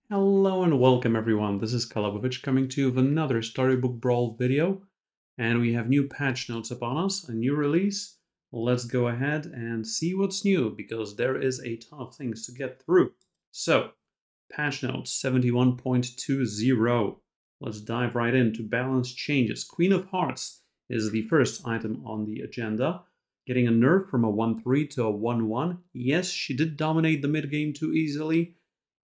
Hello and welcome everyone, this is Kalabovich coming to you with another Storybook Brawl video, and we have new patch notes upon us, a new release. Let's go ahead and see what's new, because there is a ton of things to get through. So, patch notes 71.20. Let's dive right into balance changes. Queen of Hearts is the first item on the agenda, getting a nerf from a 1-3 to a 1-1. Yes, she did dominate the mid game too easily.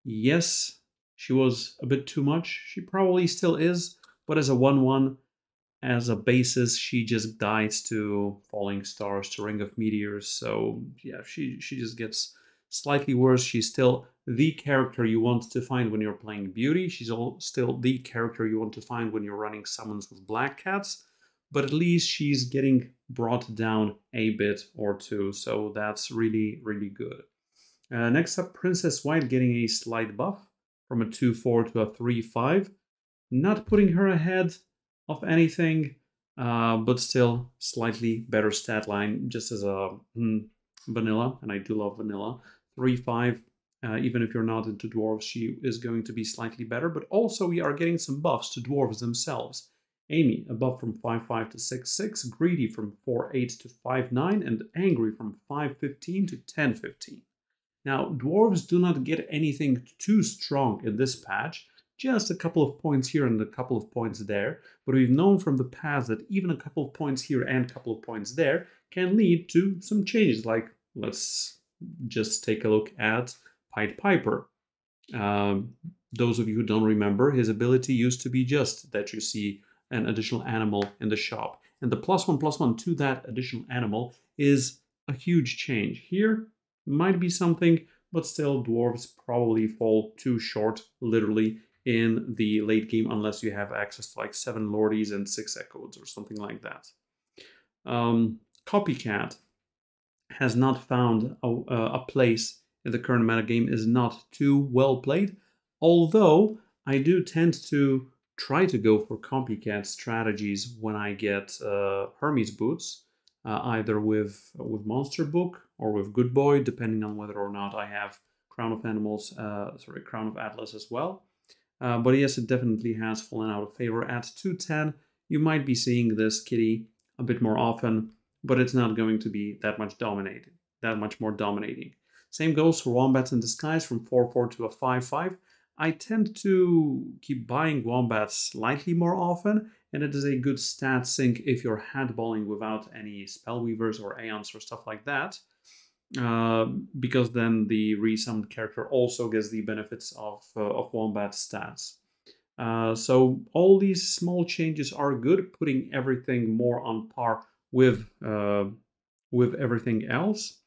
Yes, she was a bit too much. She probably still is, but as a 1-1, as a basis, she just dies to Falling Stars, to Ring of Meteors. So yeah, she just gets slightly worse. She's still the character you want to find when you're playing Beauty. She's still the character you want to find when you're running summons with Black Cats. But at least she's getting brought down a bit or two, so that's really, really good. Next up, Princess White getting a slight buff from a 2-4 to a 3-5. Not putting her ahead of anything, but still slightly better stat line, just as a vanilla, and I do love vanilla. 3-5, even if you're not into dwarves, she is going to be slightly better, but also we are getting some buffs to dwarves themselves. Amy, a buff from 5-5 to 6-6, Greedy from 4-8 to 5-9, and Angry from 5-15 to 10-15. Now, dwarves do not get anything too strong in this patch, just a couple of points here and a couple of points there, but we've known from the past that even a couple of points here and a couple of points there can lead to some changes, like let's just take a look at Pied Piper. Those of you who don't remember, his ability used to be just that you see an additional animal in the shop, and the +1/+1 to that additional animal is a huge change. Here, might be something, but still dwarves probably fall too short, literally, in the late game unless you have access to like 7 Lordies and 6 Echoes or something like that. Copycat has not found a place in the current metagame, is not too well played, although I do tend to try to go for copycat strategies when I get Hermes boots, either with Monster Book or with Good Boy, depending on whether or not I have Crown of Crown of Atlas as well. But yes, it definitely has fallen out of favor. At 210, you might be seeing this kitty a bit more often, but it's not going to be that much more dominating. Same goes for Wombats in Disguise from 4-4 to a 5-5. I tend to keep buying Wombats slightly more often, and it is a good stat sink if you're handballing without any Spellweavers or Aeons or stuff like that, because then the resummoned character also gets the benefits of Wombat stats. So all these small changes are good, putting everything more on par with everything else,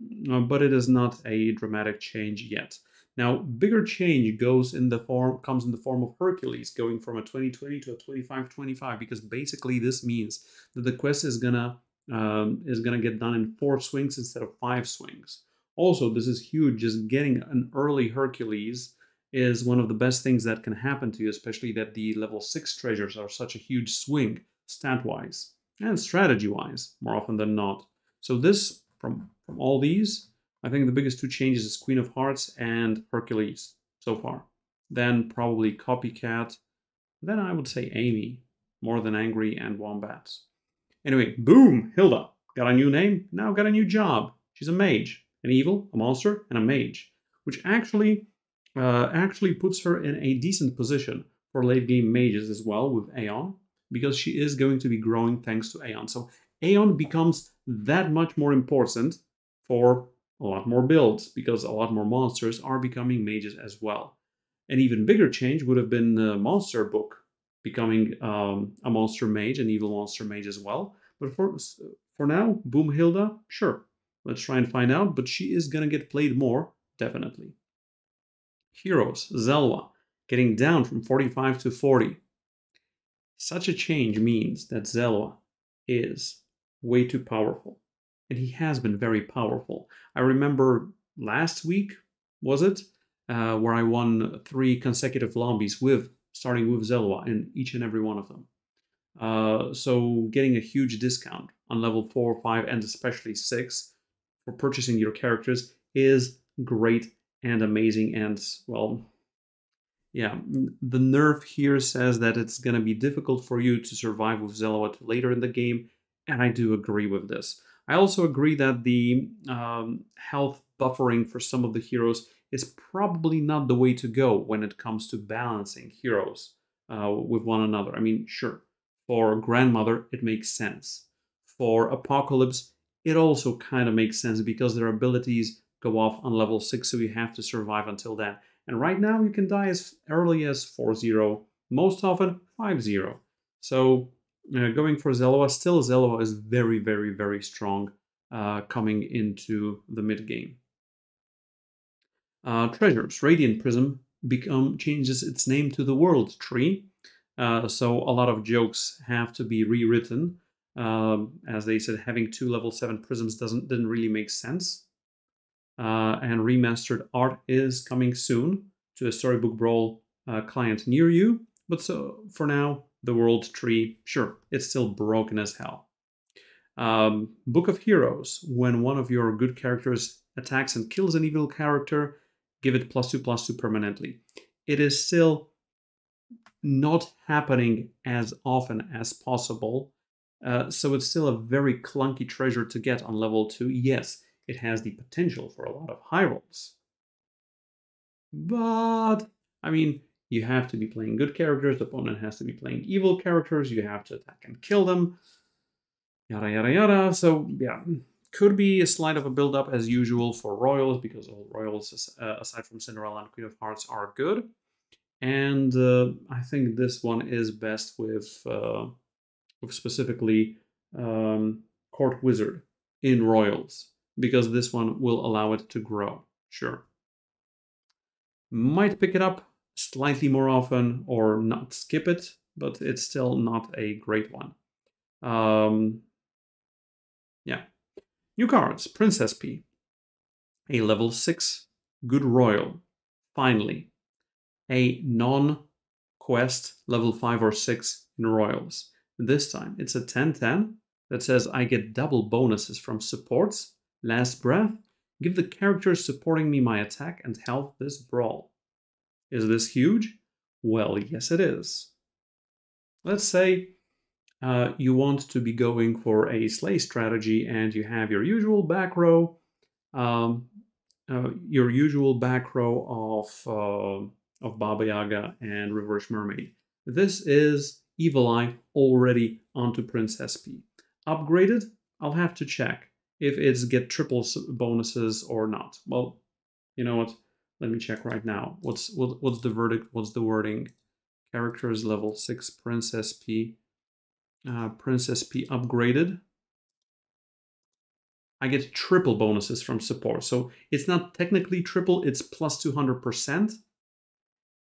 but it is not a dramatic change yet. Now, bigger change comes in the form of Hercules, going from a 20-20 to a 25-25, because basically this means that the quest is gonna get done in 4 swings instead of 5 swings. Also, this is huge. Just getting an early Hercules is one of the best things that can happen to you, especially that the level 6 treasures are such a huge swing, stat-wise and strategy-wise, more often than not. So this, from all these, I think the biggest 2 changes is Queen of Hearts and Hercules so far. Then probably Copycat. Then I would say Amy, more than Angry and Wombats. Anyway, boom, Hilda. Got a new name, now got a new job. She's a mage, an evil, a monster, and a mage, which actually puts her in a decent position for late game mages as well with Aeon, because she is going to be growing thanks to Aeon. So Aeon becomes that much more important for a lot more builds, because a lot more monsters are becoming mages as well. An even bigger change would have been Monster Book becoming a monster mage, an evil monster mage as well. But for now, boom, Hilda, sure. Let's try and find out, but she is gonna get played more, definitely. Heroes, Zelwa, getting down from 45 to 40. Such a change means that Zelwa is way too powerful. And he has been very powerful. I remember last week, was it? Where I won 3 consecutive lobbies starting with Zelwa in each and every one of them. So getting a huge discount on level 4, 5, and especially 6 for purchasing your characters is great and amazing, and, well, Yeah, the nerf here says that it's going to be difficult for you to survive with Zeloa later in the game, and I do agree with this. I also agree that the health buffering for some of the heroes is probably not the way to go when it comes to balancing heroes with one another. I mean, sure, for Grandmother, it makes sense. For Apocalypse, it also kind of makes sense because their abilities go off on level 6, so you have to survive until then. And right now you can die as early as 4-0, most often 5-0. So going for Zeloa, still Zeloa is very, very, very strong coming into the mid-game. Treasures. Radiant Prism changes its name to the World Tree. So a lot of jokes have to be rewritten. As they said, having 2 level 7 prisms didn't really make sense. And remastered art is coming soon to a Storybook Brawl client near you. But so for now, the World Tree, sure, it's still broken as hell. Book of Heroes. When one of your good characters attacks and kills an evil character, give it +2/+2 permanently. It is still not happening as often as possible. So it's still a very clunky treasure to get on level 2. Yes, it has the potential for a lot of high rolls. But, I mean, you have to be playing good characters, the opponent has to be playing evil characters, you have to attack and kill them, yada yada yada. So, yeah, could be a slight of a build-up as usual for Royals, because all Royals, aside from Cinderella and Queen of Hearts, are good. And I think this one is best with specifically Court Wizard in Royals, because this one will allow it to grow, sure. Might pick it up slightly more often or not skip it, but it's still not a great one. Yeah. New cards, Princess P. A level 6 good royal, finally. A non-quest level 5 or 6 in royals. This time it's a 10/10 that says I get double bonuses from supports, last breath, give the characters supporting me my attack and health this brawl. Is this huge? Well, yes it is. Let's say you want to be going for a slay strategy and you have your usual back row, of Baba Yaga and Reverse Mermaid. This is Evil Eye already onto Princess P. Upgraded? I'll have to check if it's get triple bonuses or not. Well, you know what? Let me check right now. What's the verdict? What's the wording? Characters level 6 Princess P. Princess P upgraded. I get triple bonuses from support. So it's not technically triple, it's plus 200%.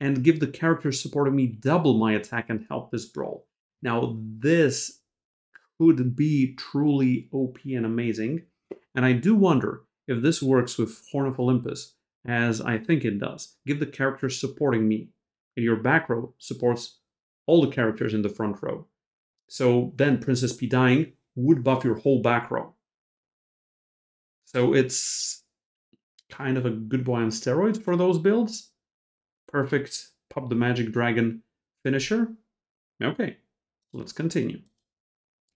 And give the characters supporting me double my attack and help this brawl. Now this could be truly OP and amazing. And I do wonder if this works with Horn of Olympus, as I think it does. Give the characters supporting me. And your back row supports all the characters in the front row. So then Princess P dying would buff your whole back row. So it's kind of a good boy on steroids for those builds. Perfect Pop the Magic Dragon finisher. Okay, let's continue.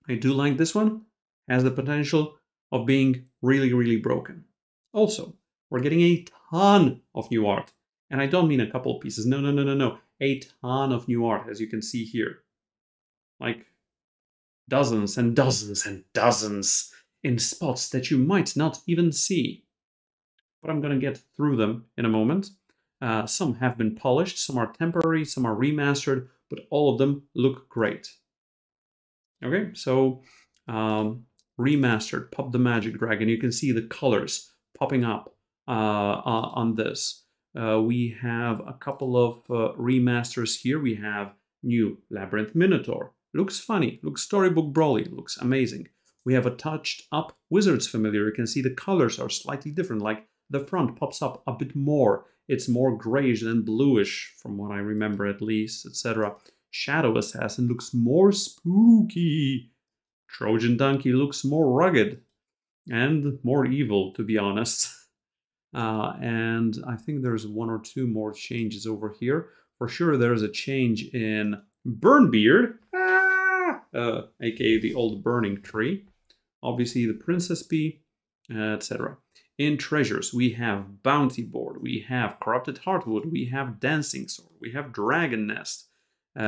I do like this one. Has the potential of being really, really broken. Also, we're getting a ton of new art. And I don't mean a couple of pieces. No, no, no, no, no. A ton of new art, as you can see here. Like dozens and dozens and dozens in spots that you might not even see. But I'm going to get through them in a moment. Some have been polished, some are temporary, some are remastered, but all of them look great. Okay, so remastered, Pop the Magic Dragon. You can see the colors popping up on this. We have a couple of remasters here. We have new Labyrinth Minotaur. Looks funny, looks Storybook Brawly, looks amazing. We have a touched up Wizards Familiar. You can see the colors are slightly different, like the front pops up a bit more. It's more grayish than bluish, from what I remember at least, etc. Shadow Assassin looks more spooky. Trojan Donkey looks more rugged and more evil, to be honest. And I think there's one or two more changes over here. For sure, there is a change in Burnbeard, aka the old burning tree. Obviously, the Princess Bee, etc. In treasures, we have Bounty Board, we have Corrupted Heartwood, we have Dancing Sword, we have Dragon Nest,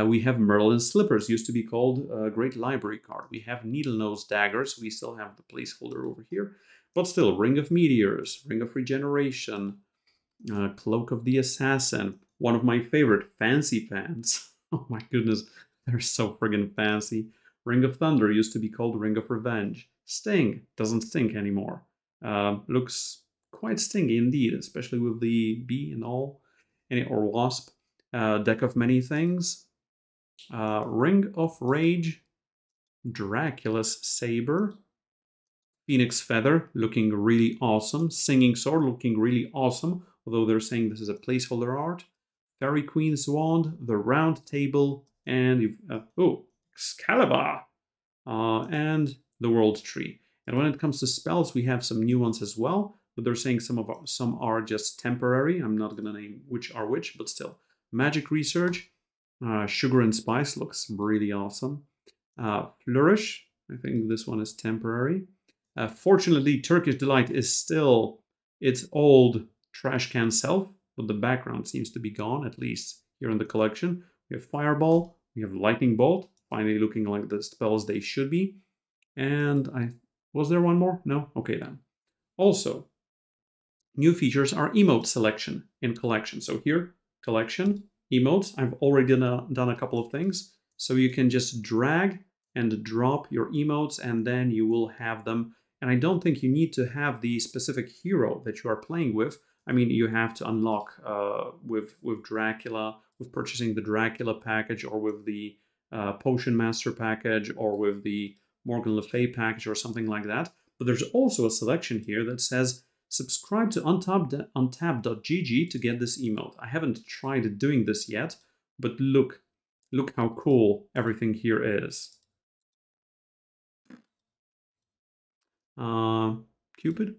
we have Merlin's Slippers, used to be called Great Library Card. We have Needle Nose Daggers, we still have the placeholder over here. But still, Ring of Meteors, Ring of Regeneration, Cloak of the Assassin, one of my favorite, Fancy Pants. Oh my goodness, they're so friggin' fancy. Ring of Thunder used to be called Ring of Revenge. Sting doesn't stink anymore. Looks quite stingy indeed, especially with the bee and all, or wasp. Deck of Many Things. Ring of Rage. Dracula's Saber. Phoenix Feather, looking really awesome. Singing Sword, looking really awesome, although they're saying this is a placeholder art. Fairy Queen's Wand, the Round Table, and Excalibur, and the World Tree. And when it comes to spells, we have some new ones as well, but they're saying some are just temporary. I'm not going to name which are which, but still. Magic Research, Sugar and Spice looks really awesome. Flourish, I think this one is temporary. Fortunately, Turkish Delight is still its old trash can self, but the background seems to be gone, at least here in the collection. We have Fireball, we have Lightning Bolt, finally looking like the spells they should be. And was there one more? No? Okay then. Also, new features are emote selection in collection. So here, collection, emotes. I've already done a couple of things. So you can just drag and drop your emotes and then you will have them. And I don't think you need to have the specific hero that you are playing with. I mean, you have to unlock with Dracula, with purchasing the Dracula package, or with the Potion Master package, or with the Morgan Le Fay package, or something like that. But there's also a selection here that says, subscribe to untapped.gg to get this emote. I haven't tried doing this yet, but look how cool everything here is. Cupid.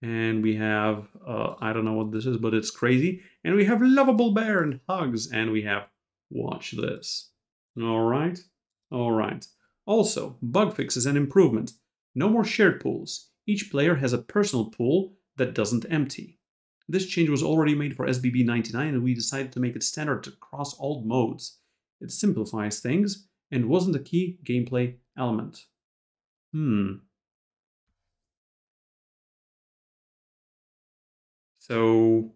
And we have, I don't know what this is, but it's crazy. And we have Lovable Bear and Hugs. And we have, watch this. All right. All right. Also, bug fixes and improvement. No more shared pools. Each player has a personal pool that doesn't empty. This change was already made for SBB 99 and we decided to make it standard across all modes. It simplifies things and wasn't a key gameplay element. So,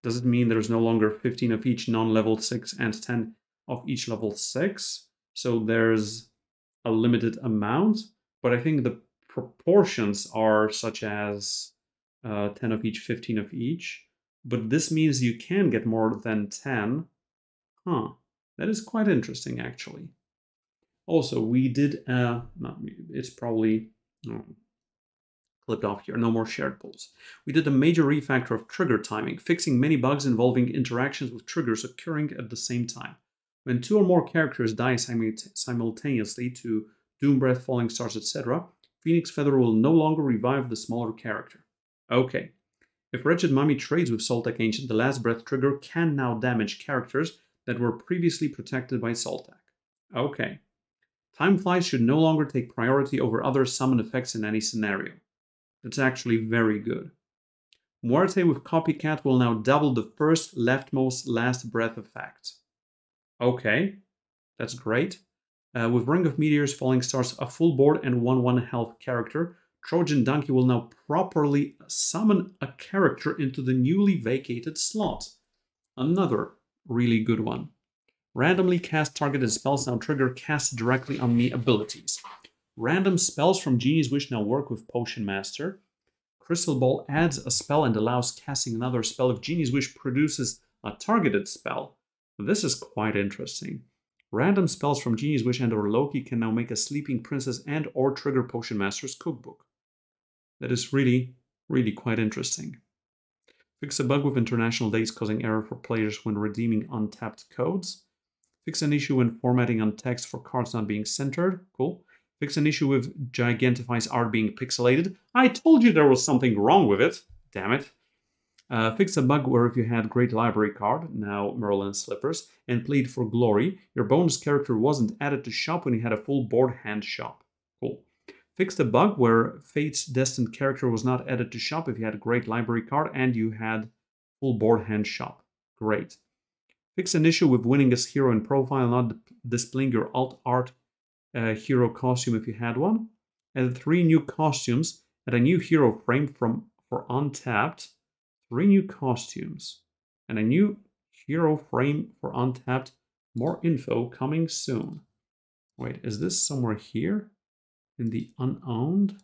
does it mean there's no longer 15 of each non-level 6 and 10 of each level 6? So there's a limited amount, but I think the proportions are such as 10 of each, 15 of each. But this means you can get more than 10. Huh, that is quite interesting actually. Also, we did, it's probably... clipped off here, no more shared pools. We did a major refactor of trigger timing, fixing many bugs involving interactions with triggers occurring at the same time. When 2 or more characters die simultaneously to Doom Breath, Falling Stars, etc., Phoenix Feather will no longer revive the smaller character. Okay. If Wretched Mummy trades with Soltec Ancient, the Last Breath trigger can now damage characters that were previously protected by Soltec. Okay. Time Flies should no longer take priority over other summon effects in any scenario. That's actually very good. Muerte with Copycat will now double the first leftmost last breath effect. Okay, that's great. With Ring of Meteors, Falling Stars, a full board and 1/1 health character, Trojan Donkey will now properly summon a character into the newly vacated slot. Another really good one. Randomly cast targeted spells now trigger cast directly on me abilities. Random spells from Genie's Wish now work with Potion Master. Crystal Ball adds a spell and allows casting another spell if Genie's Wish produces a targeted spell. This is quite interesting. Random spells from Genie's Wish and/or Loki can now make a Sleeping Princess and/or trigger Potion Master's cookbook. That is really, really quite interesting. Fix a bug with international dates causing error for players when redeeming untapped codes. Fix an issue when formatting on text for cards not being centered. Cool. Fix an issue with Gigantify's art being pixelated. I told you there was something wrong with it. Damn it. Fix a bug where if you had Great Library card, now Merlin's Slippers, and Plead for Glory, your bonus character wasn't added to shop when you had a full board hand shop. Cool. Fix the bug where Fate's Destined character was not added to shop if you had a Great Library card and you had full board hand shop. Great. Fix an issue with winning as hero in profile, not displaying your alt art hero costume if you had one. Add 3 new costumes and a new hero frame for Untapped. 3 new costumes and a new hero frame for Untapped. More info coming soon. Wait, is this somewhere here? In the unowned?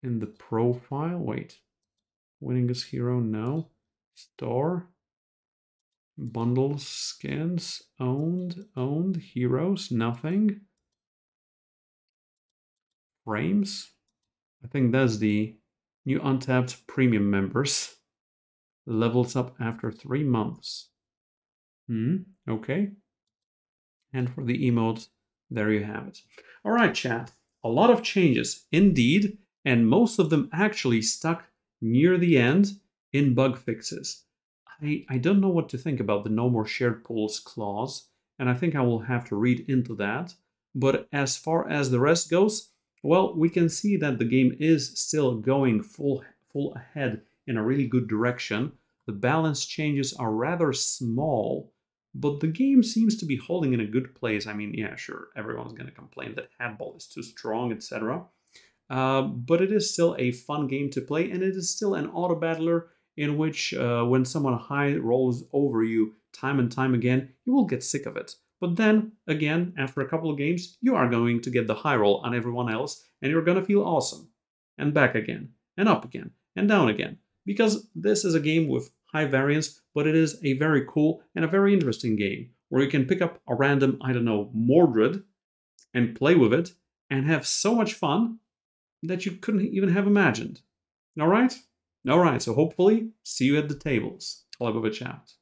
In the profile? Wait. Winning as hero? No. Store. Bundles, skins, owned, heroes, nothing. Frames? I think that's the new Untapped premium members. Levels up after 3 months. Okay. And for the emotes, there you have it. All right, chat. A lot of changes, indeed, and most of them actually stuck near the end in bug fixes. I don't know what to think about the no more shared pools clause, and I think I will have to read into that. But as far as the rest goes, well, we can see that the game is still going full ahead in a really good direction. The balance changes are rather small, but the game seems to be holding in a good place. I mean, yeah, sure, everyone's going to complain that handball is too strong, etc. But it is still a fun game to play, and it is still an auto-battler in which when someone high rolls over you time and time again, you will get sick of it. But then, again, after a couple of games, you are going to get the high roll on everyone else, and you're going to feel awesome. And back again, and up again, and down again. Because this is a game with high variance, but it is a very cool and a very interesting game, where you can pick up a random, I don't know, Mordred, and play with it, and have so much fun that you couldn't even have imagined. Alright? Alright, so hopefully, see you at the tables. I'll have a chat.